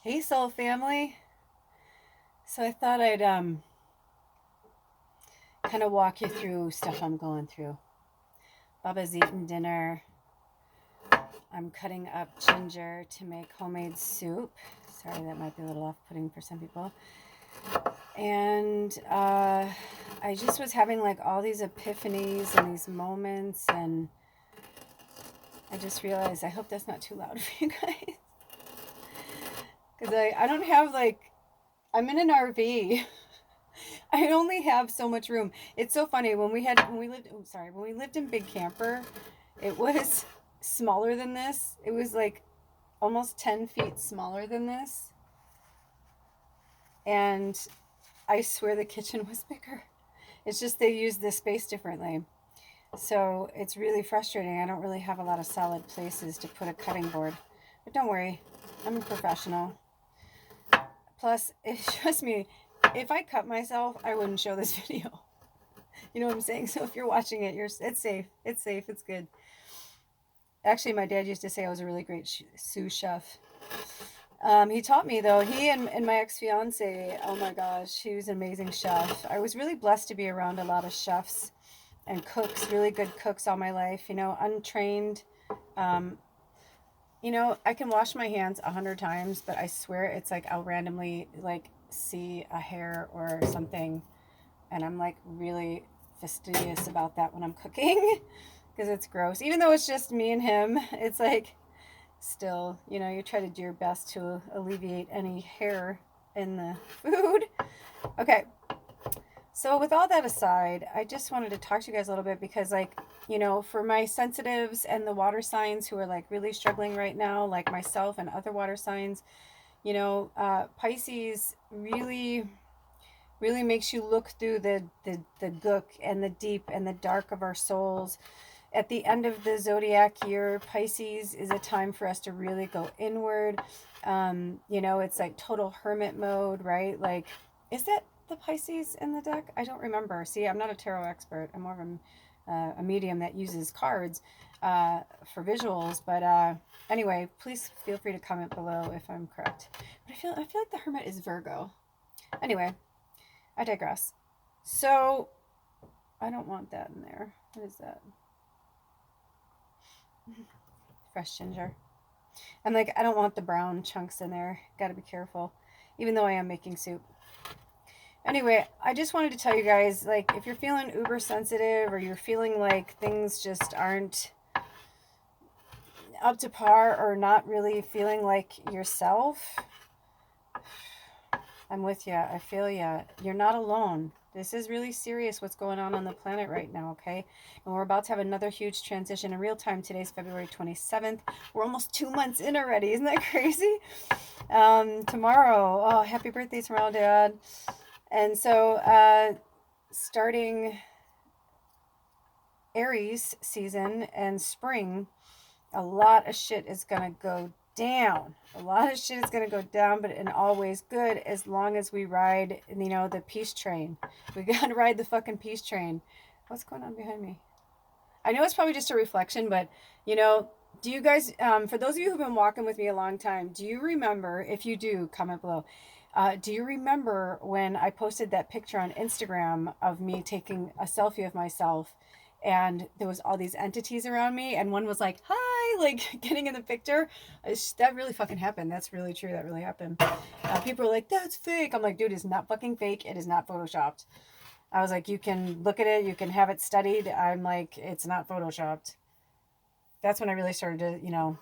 Hey, Soul Family. So I thought I'd kind of walk you through stuff I'm going through. Baba's eating dinner. I'm cutting up ginger to make homemade soup. Sorry, that might be a little off-putting for some people. And I just was having like all these epiphanies and these moments, and I just realized I hope that's not too loud for you guys, because I don't have like I'm in an RV. I only have so much room. It's so funny when we lived in Big Camper, it was smaller than this. It was like almost 10 feet smaller than this. And I swear the kitchen was bigger. It's just they use the space differently. So it's really frustrating. I don't really have a lot of solid places to put a cutting board. But don't worry, I'm a professional. Plus, trust me, if I cut myself, I wouldn't show this video. You know what I'm saying? So if you're watching it, it's safe. It's safe. It's good. Actually, my dad used to say I was a really great sous chef. He taught me though. He and my ex fiance. Oh my gosh, he was an amazing chef. I was really blessed to be around a lot of chefs and cooks, really good cooks all my life. You know, untrained. Um, I can wash my hands 100 times, but I swear it's like I'll randomly like see a hair or something, and I'm like really fastidious about that when I'm cooking because it's gross. Even though it's just me and him, it's like still, you try to do your best to alleviate any hair in the food. Okay, so with all that aside, I just wanted to talk to you guys a little bit because, like, for my sensitives and the water signs who are like really struggling right now, like myself and other water signs, Pisces really makes you look through the gook and the deep and the dark of our souls. At the end of the zodiac year, Pisces is a time for us to really go inward. It's like total hermit mode, right? Like, is that the Pisces in the deck? I don't remember. See, I'm not a tarot expert. I'm more of a medium that uses cards for visuals. But anyway, please feel free to comment below if I'm correct. But I feel like the hermit is Virgo. Anyway, I digress. So I don't want that in there. What is that? Fresh ginger. I'm like, I don't want the brown chunks in there. Gotta be careful. Even though I am making soup. Anyway, I just wanted to tell you guys, like, if you're feeling uber sensitive or you're feeling like things just aren't up to par or not really feeling like yourself, I'm with you. I feel you. You're not alone. This is really serious what's going on the planet right now, okay? And we're about to have another huge transition in real time. Today's February 27th. We're almost 2 months in already. Isn't that crazy? Tomorrow. Oh, happy birthday tomorrow, Dad. And so, starting Aries season and spring, a lot of shit is going to go down. A lot of shit is going to go down, but in all ways good as long as we ride, the peace train. We got to ride the fucking peace train. What's going on behind me? I know it's probably just a reflection, but, do you guys, for those of you who've been walking with me a long time, do you remember, if you do, comment below, do you remember when I posted that picture on Instagram of me taking a selfie of myself and there was all these entities around me and one was like, hi, like getting in the picture? That really fucking happened. That's really true. That really happened. People are like, that's fake. I'm like, dude, it's not fucking fake. It is not photoshopped. I was like, you can look at it. You can have it studied. I'm like, it's not photoshopped. That's when I really started to,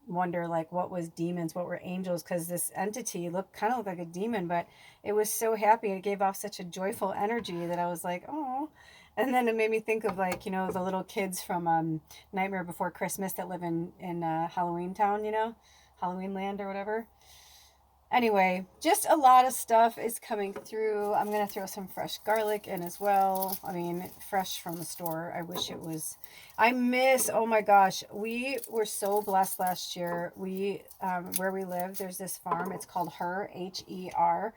wonder like what was demons, what were angels, because this entity looked like a demon, but it was so happy. It gave off such a joyful energy that I was like, oh. And then it made me think of like, the little kids from Nightmare Before Christmas that live in Halloween Town, Halloween Land or whatever. Anyway, just a lot of stuff is coming through. I'm going to throw some fresh garlic in as well. I mean, fresh from the store. I wish it was. Oh my gosh, we were so blessed last year. Where we live, there's this farm. It's called Her, Her.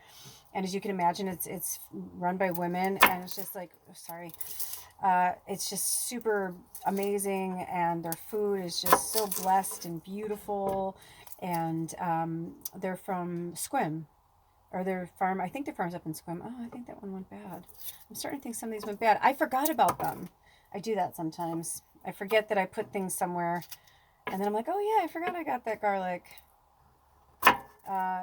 And as you can imagine, it's run by women. And it's just like, sorry. It's just super amazing. And their food is just so blessed and beautiful. And they're from Squim, or their farm. I think their farm's up in Squim. Oh, I think that one went bad. I'm starting to think some of these went bad. I forgot about them. I do that sometimes. I forget that I put things somewhere, and then I'm like, oh yeah, I forgot I got that garlic.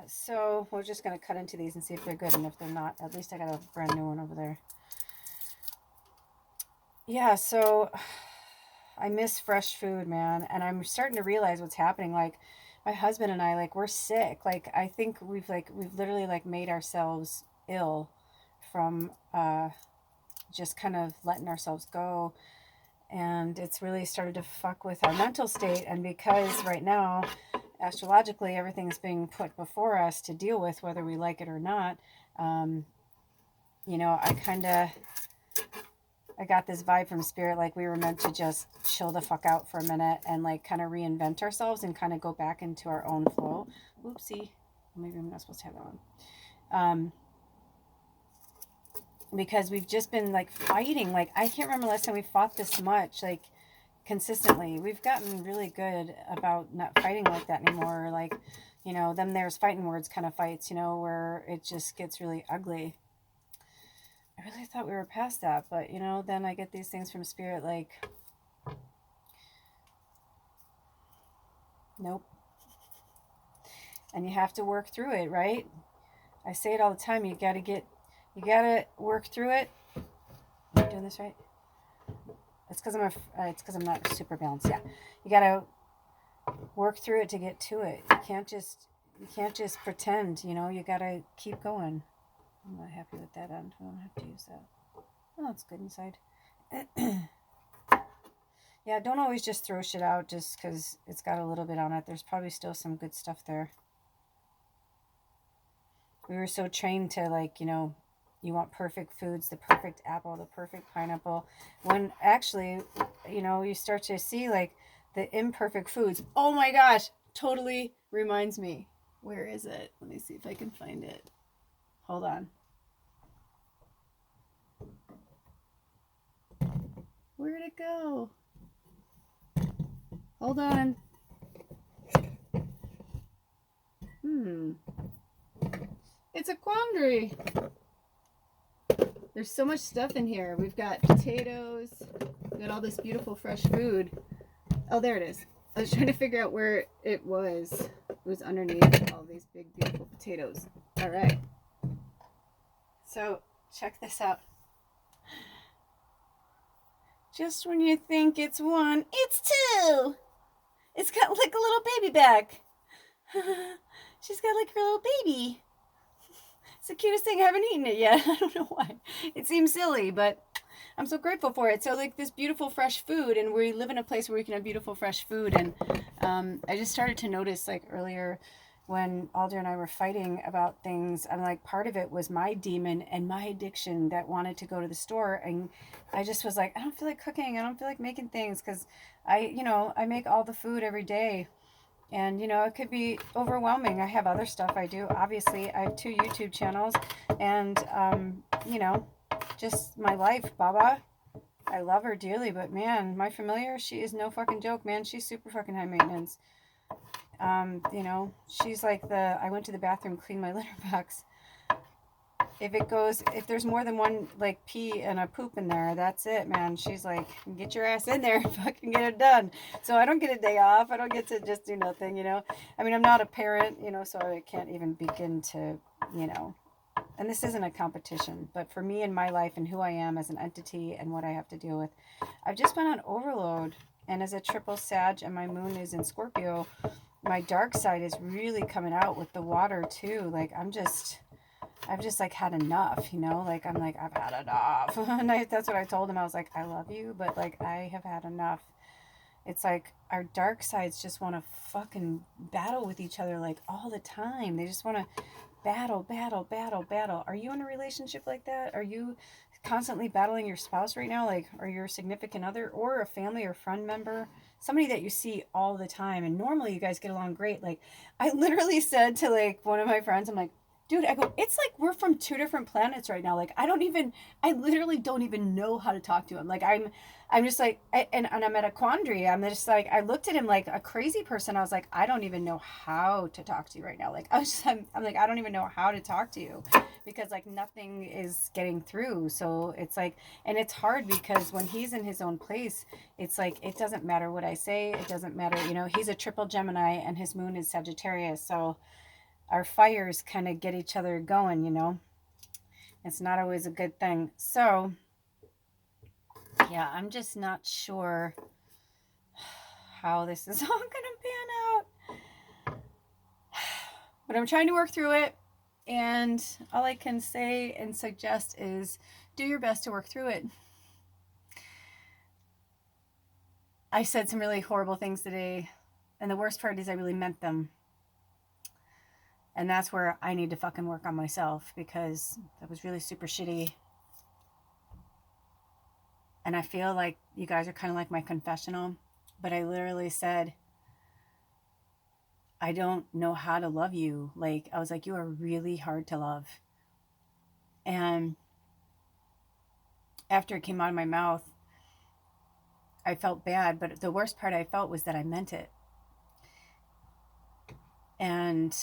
So we're just gonna cut into these and see if they're good, and if they're not, at least I got a brand new one over there. Yeah, so I miss fresh food, man, and I'm starting to realize what's happening. Like my husband and I, like we're sick. Like I think we've literally like made ourselves ill from just kind of letting ourselves go, and it's really started to fuck with our mental state. And because right now, astrologically, everything's being put before us to deal with, whether we like it or not. Um, I got this vibe from spirit, like we were meant to just chill the fuck out for a minute and like kind of reinvent ourselves and kind of go back into our own flow. Oopsie, maybe I'm not supposed to have that one. Because we've just been like fighting. Like I can't remember last time we fought this much, like consistently. We've gotten really good about not fighting like that anymore. Like, then there's fighting words kind of fights, where it just gets really ugly. I really thought we were past that, but then I get these things from spirit like, nope. And you have to work through it, right? I say it all the time. You gotta work through it. Am I doing this right? It's because I'm not super balanced. Yeah, you gotta work through it to get to it. You can't just pretend. You gotta keep going. I'm not happy with that end. I don't have to use that. Oh, it's good inside. Yeah, don't always just throw shit out just because it's got a little bit on it. There's probably still some good stuff there. We were so trained to like, you want perfect foods, the perfect apple, the perfect pineapple. When actually, you start to see like the imperfect foods. Oh my gosh, totally reminds me. Where is it? Let me see if I can find it. Hold on. Where'd it go? Hold on. It's a quandary. There's so much stuff in here. We've got potatoes. We've got all this beautiful fresh food. Oh, there it is. I was trying to figure out where it was. It was underneath all these big, beautiful potatoes. All right. So check this out. Just when you think it's one, it's two. It's got like a little baby back. She's got like her little baby. It's the cutest thing. I haven't eaten it yet. I don't know why. It seems silly, but I'm so grateful for it. So like this beautiful fresh food, and we live in a place where we can have beautiful fresh food. And I just started to notice like earlier when Alder and I were fighting about things, I'm like, part of it was my demon and my addiction that wanted to go to the store. And I just was like, I don't feel like cooking. I don't feel like making things because I make all the food every day. And, it could be overwhelming. I have other stuff I do. Obviously, I have 2 YouTube channels and, just my life, Baba. I love her dearly, but man, my familiar, she is no fucking joke, man. She's super fucking high maintenance. She's like I went to the bathroom, clean my litter box. If there's more than one like pee and a poop in there, that's it, man. She's like, get your ass in there, fucking get it done. So I don't get a day off. I don't get to just do nothing, I mean, I'm not a parent, so I can't even begin to, and this isn't a competition, but for me in my life and who I am as an entity and what I have to deal with, I've just been on overload. And as a triple Sag and my moon is in Scorpio, my dark side is really coming out with the water too. Like I've just like had enough, like I'm like, I've had enough. And that's what I told him. I was like, I love you, but like I have had enough. It's like our dark sides just want to fucking battle with each other like all the time. They just want to battle. Are you in a relationship like that? Are you constantly battling your spouse right now? Like, or your significant other or a family or friend member? Somebody that you see all the time. And normally you guys get along great. Like I literally said to like one of my friends, I'm like, dude, I go, it's like we're from two different planets right now. Like, I literally don't even know how to talk to him. Like, I'm just like, and I'm at a quandary. I'm just like, I looked at him like a crazy person. I was like, I don't even know how to talk to you right now. Like, I'm like, I don't even know how to talk to you because like nothing is getting through. So it's like, and it's hard because when he's in his own place, it's like, it doesn't matter what I say. It doesn't matter. You know, he's a triple Gemini and his moon is Sagittarius. So our fires kind of get each other going, you know. It's not always a good thing. So, yeah, I'm just not sure how this is all going to pan out. But I'm trying to work through it. And all I can say and suggest is do your best to work through it. I said some really horrible things today. And the worst part is I really meant them. And that's where I need to fucking work on myself because that was really super shitty. And I feel like you guys are kind of like my confessional. But I literally said, I don't know how to love you. Like, I was like, you are really hard to love. And after it came out of my mouth, I felt bad. But the worst part I felt was that I meant it. And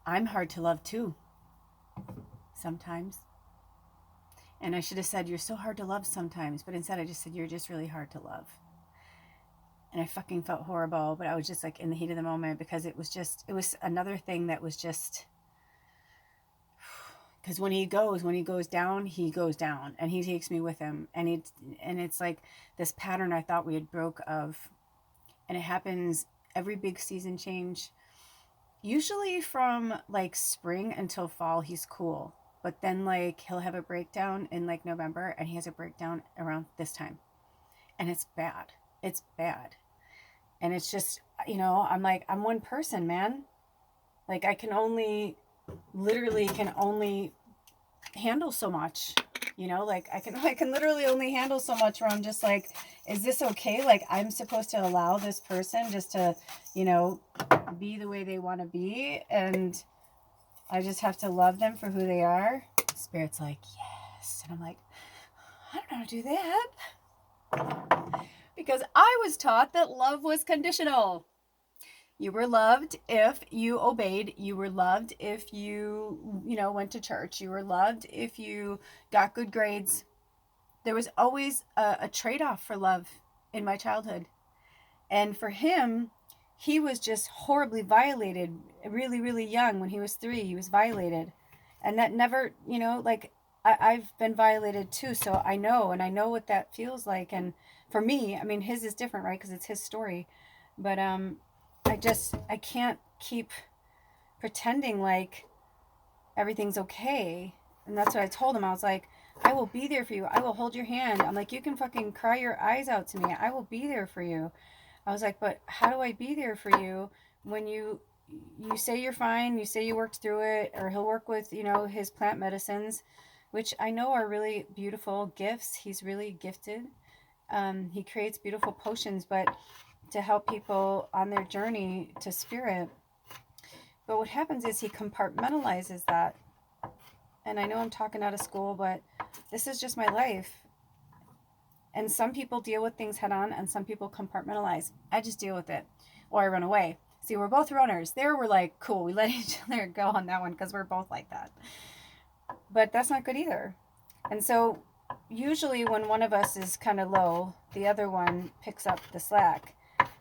I'm hard to love too. Sometimes. And I should have said, you're so hard to love sometimes. But instead I just said, you're just really hard to love. And I fucking felt horrible, but I was just like in the heat of the moment because it was another thing that was just, because when he goes down, and he takes me with him. And it's like this pattern I thought we had broke of, and it happens every big season change. Usually from like spring until fall, he's cool. But then like he'll have a breakdown in like November and he has a breakdown around this time. And it's bad. It's bad. And it's just, you know, I'm like, I'm one person, man. Like I literally can only handle so much, you know, like I can literally only handle so much where I'm just like, is this okay? Like I'm supposed to allow this person just to, you know, be the way they want to be. And I just have to love them for who they are. Spirit's like, yes. And I'm like, I don't know how to do that. Because I was taught that love was conditional. You were loved if you obeyed. You were loved if you know, went to church. You were loved if you got good grades. There was always a trade-off for love in my childhood. And for him, he was just horribly violated really, really young. When he was 3, he was violated. And that never, you know, like I've been violated too. So I know what that feels like. And for me, I mean, his is different, right? Because it's his story. But I can't keep pretending like everything's okay. And that's what I told him. I was like, I will be there for you. I will hold your hand. I'm like, you can fucking cry your eyes out to me. I will be there for you. I was like, but how do I be there for you when you say you're fine, you say you worked through it, or he'll work with, you know, his plant medicines, which I know are really beautiful gifts. He's really gifted. He creates beautiful potions, but to help people on their journey to spirit. But what happens is he compartmentalizes that. And I know I'm talking out of school, but this is just my life. And some people deal with things head on and some people compartmentalize. I just deal with it or I run away. See, we're both runners. There we're like, cool, we let each other go on that one because we're both like that. But that's not good either. And so usually when one of us is kind of low, the other one picks up the slack.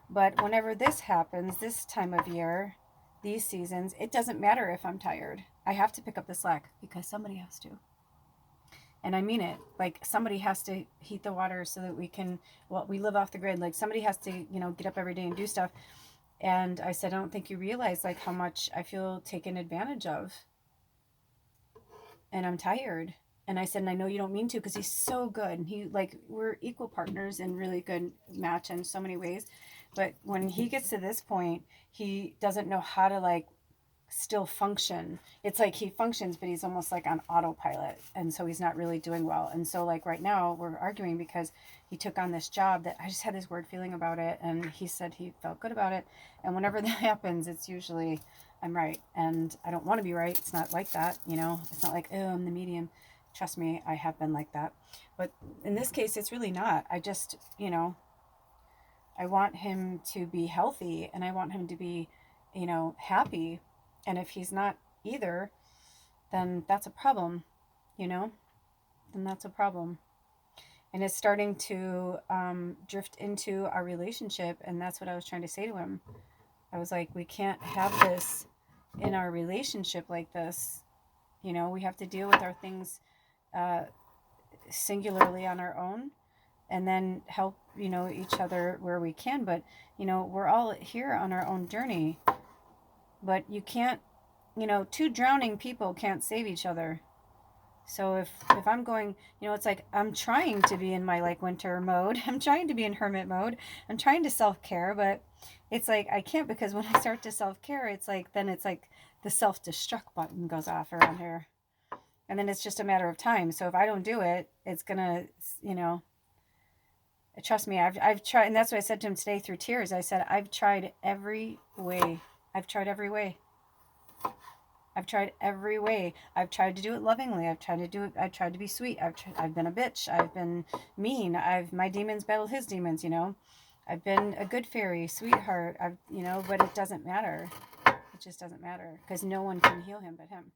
But whenever this happens, this time of year, these seasons, it doesn't matter if I'm tired. I have to pick up the slack because somebody has to. And I mean it. Like somebody has to heat the water so that we live off the grid. Like somebody has to, you know, get up every day and do stuff. And I said, I don't think you realize like how much I feel taken advantage of. And I'm tired. And I said, and I know you don't mean to because he's so good. And we're equal partners and really good match in so many ways. But when he gets to this point, he doesn't know how to like still function. It's like he functions, but he's almost like on autopilot. And so he's not really doing well. And so like right now we're arguing because he took on this job that I just had this weird feeling about it. And he said he felt good about it. And whenever that happens, it's usually I'm right, and I don't want to be right. It's not like that, you know. It's not like, oh, I'm the medium. Trust me, I have been like that. But in this case, it's really not. I just, you know, I want him to be healthy, and I want him to be, you know, happy. And if he's not either, then that's a problem, you know? Then that's a problem. And it's starting to drift into our relationship. And that's what I was trying to say to him. I was like, we can't have this in our relationship like this. You know, we have to deal with our things uh, singularly on our own, and then help, you know, each other where we can. But, you know, we're all here on our own journey. But you can't, you know, two drowning people can't save each other. So if I'm going, you know, it's like I'm trying to be in my like winter mode. I'm trying to be in hermit mode. I'm trying to self-care, but it's like I can't, because when I start to self-care, it's like then it's like the self-destruct button goes off around here. And then it's just a matter of time. So if I don't do it, it's going to, you know, trust me, I've tried, and that's what I said to him today through tears. I said, I've tried every way. I've tried every way. I've tried every way. I've tried to do it lovingly. I've tried to do it. I've tried to be sweet. I've been a bitch. I've been mean. My demons battle his demons, you know. I've been a good fairy, sweetheart. You know, but it doesn't matter. It just doesn't matter, because no one can heal him but him.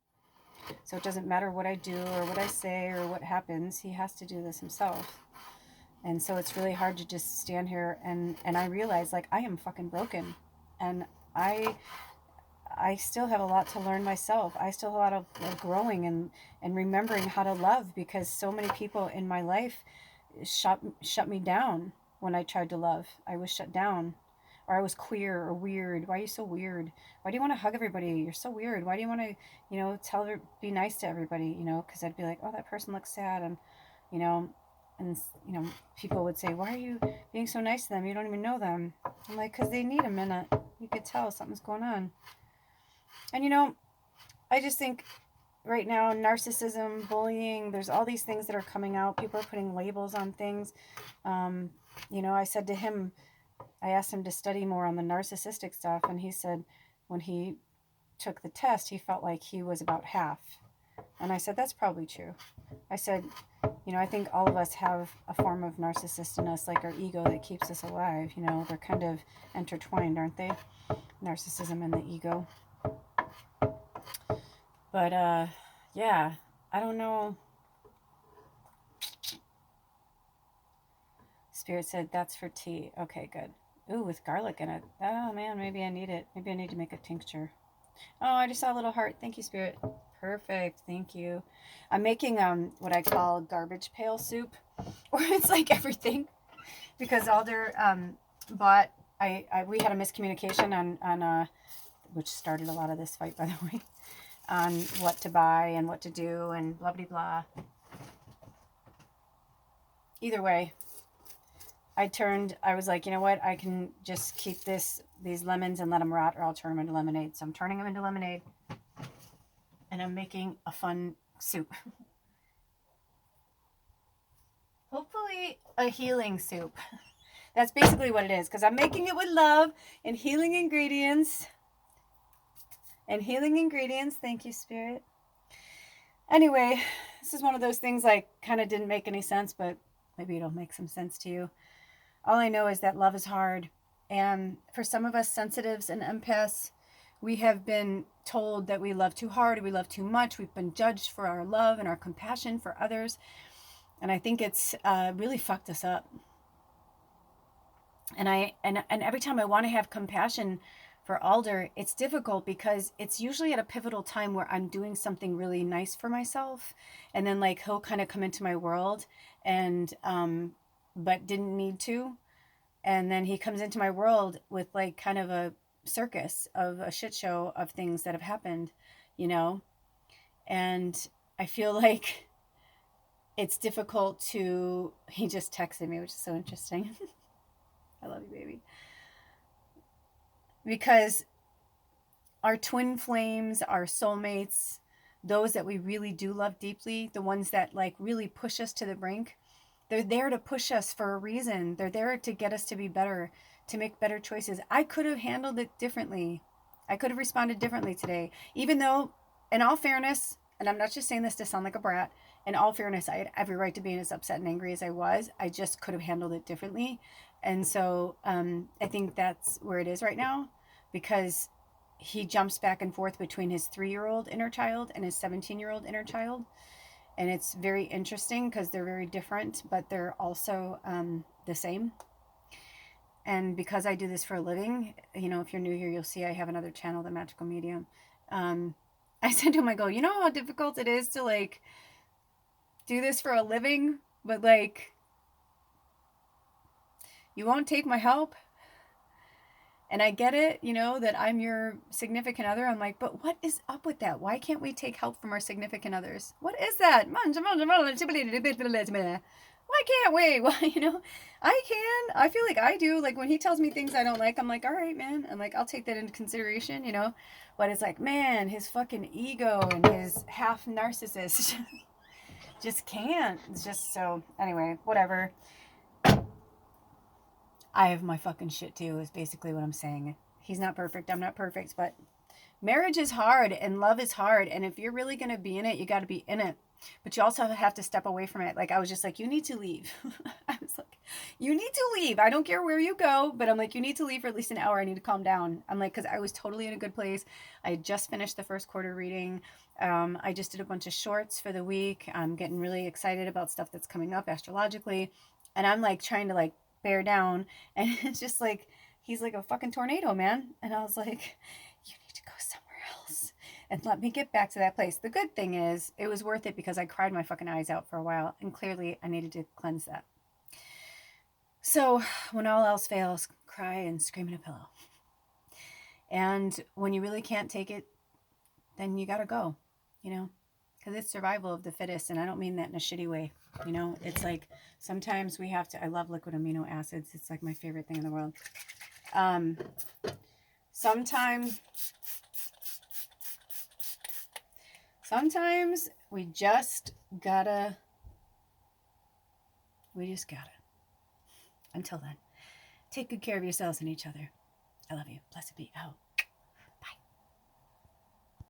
So it doesn't matter what I do or what I say or what happens. He has to do this himself. And so it's really hard to just stand here and I realize, like, I am fucking broken, and I still have a lot to learn myself. I still have a lot of growing and remembering how to love, because so many people in my life shut me down when I tried to love. I was shut down, or I was queer or weird. Why are you so weird? Why do you want to hug everybody? You're so weird. Why do you want to, you know, be nice to everybody, you know, because I'd be like, oh, that person looks sad. And, you know, you know, people would say, why are you being so nice to them? You don't even know them. I'm like, because they need a minute. You could tell something's going on. And, you know, I just think right now, narcissism, bullying, there's all these things that are coming out. People are putting labels on things. You know, I said to him, I asked him to study more on the narcissistic stuff. And he said when he took the test, he felt like he was about half. And I said, that's probably true. I said, you know, I think all of us have a form of narcissist in us, like our ego that keeps us alive. You know, they're kind of intertwined, aren't they? Narcissism and the ego. But, yeah, I don't know. Spirit said, that's for tea. Okay, good. Ooh, with garlic in it. Oh, man, maybe I need it. Maybe I need to make a tincture. Oh, I just saw a little heart. Thank you, Spirit. Perfect. Thank you. I'm making what I call garbage pail soup, or it's like everything, because Alder bought. We had a miscommunication on which started a lot of this fight, by the way, on what to buy and what to do and blah blah blah. Either way, I was like, you know what? I can just keep these lemons and let them rot, or I'll turn them into lemonade. So I'm turning them into lemonade, and I'm making a fun soup. Hopefully a healing soup. That's basically what it is, because I'm making it with love and healing ingredients. Thank you, Spirit. Anyway, this is one of those things like kind of didn't make any sense, but maybe it'll make some sense to you. All I know is that love is hard. And for some of us sensitives and empaths, we have been told that we love too hard, we love too much. We've been judged for our love and our compassion for others. And I think it's really fucked us up. And every time I want to have compassion for Alder, it's difficult, because it's usually at a pivotal time where I'm doing something really nice for myself. And then like he'll kind of come into my world and but didn't need to. And then he comes into my world with like kind of a circus of a shit show of things that have happened, you know? And I feel like it's difficult to, he just texted me, which is so interesting. I love you, baby. Because our twin flames, our soulmates, those that we really do love deeply, the ones that like really push us to the brink, they're there to push us for a reason. They're there to get us to be better, to make better choices. I could have handled it differently. I could have responded differently today, even though, in all fairness, and I'm not just saying this to sound like a brat, in all fairness, I had every right to be as upset and angry as I was. I just could have handled it differently. And so I think that's where it is right now, because he jumps back and forth between his 3-year-old inner child and his 17-year-old inner child. And it's very interesting because they're very different, but they're also the same. And because I do this for a living, if you're new here, you'll see I have another channel, The Magical Medium. I said to him, I go, you know how difficult it is to like do this for a living, but like, you won't take my help. And I get it, that I'm your significant other. I'm like, but what is up with that? Why can't we take help from our significant others? What is that? Why can't we? Well, I can. I feel like I do. Like when he tells me things I don't like, I'm like, all right, man. I'm like, I'll take that into consideration, But it's like, man, his fucking ego and his half narcissist just can't. It's just so, anyway, whatever. I have my fucking shit too, is basically what I'm saying. He's not perfect. I'm not perfect. But marriage is hard and love is hard. And if you're really going to be in it, you got to be in it. But you also have to step away from it. Like, I was just like, you need to leave. I was like, you need to leave. I don't care where you go, but I'm like, you need to leave for at least an hour. I need to calm down. I'm like, because I was totally in a good place. I had just finished the first quarter reading. I just did a bunch of shorts for the week. I'm getting really excited about stuff that's coming up astrologically. And I'm like trying to like bear down. And it's just like, he's like a fucking tornado, man. And I was like, you need to go somewhere else and let me get back to that place. The good thing is it was worth it because I cried my fucking eyes out for a while, and clearly I needed to cleanse that. So when all else fails, cry and scream in a pillow. And when you really can't take it, then you gotta go, because it's survival of the fittest. And I don't mean that in a shitty way. It's like sometimes we have to, I love liquid amino acids. It's like my favorite thing in the world. Sometimes we just gotta. Until then, take good care of yourselves and each other. I love you. Blessed be out.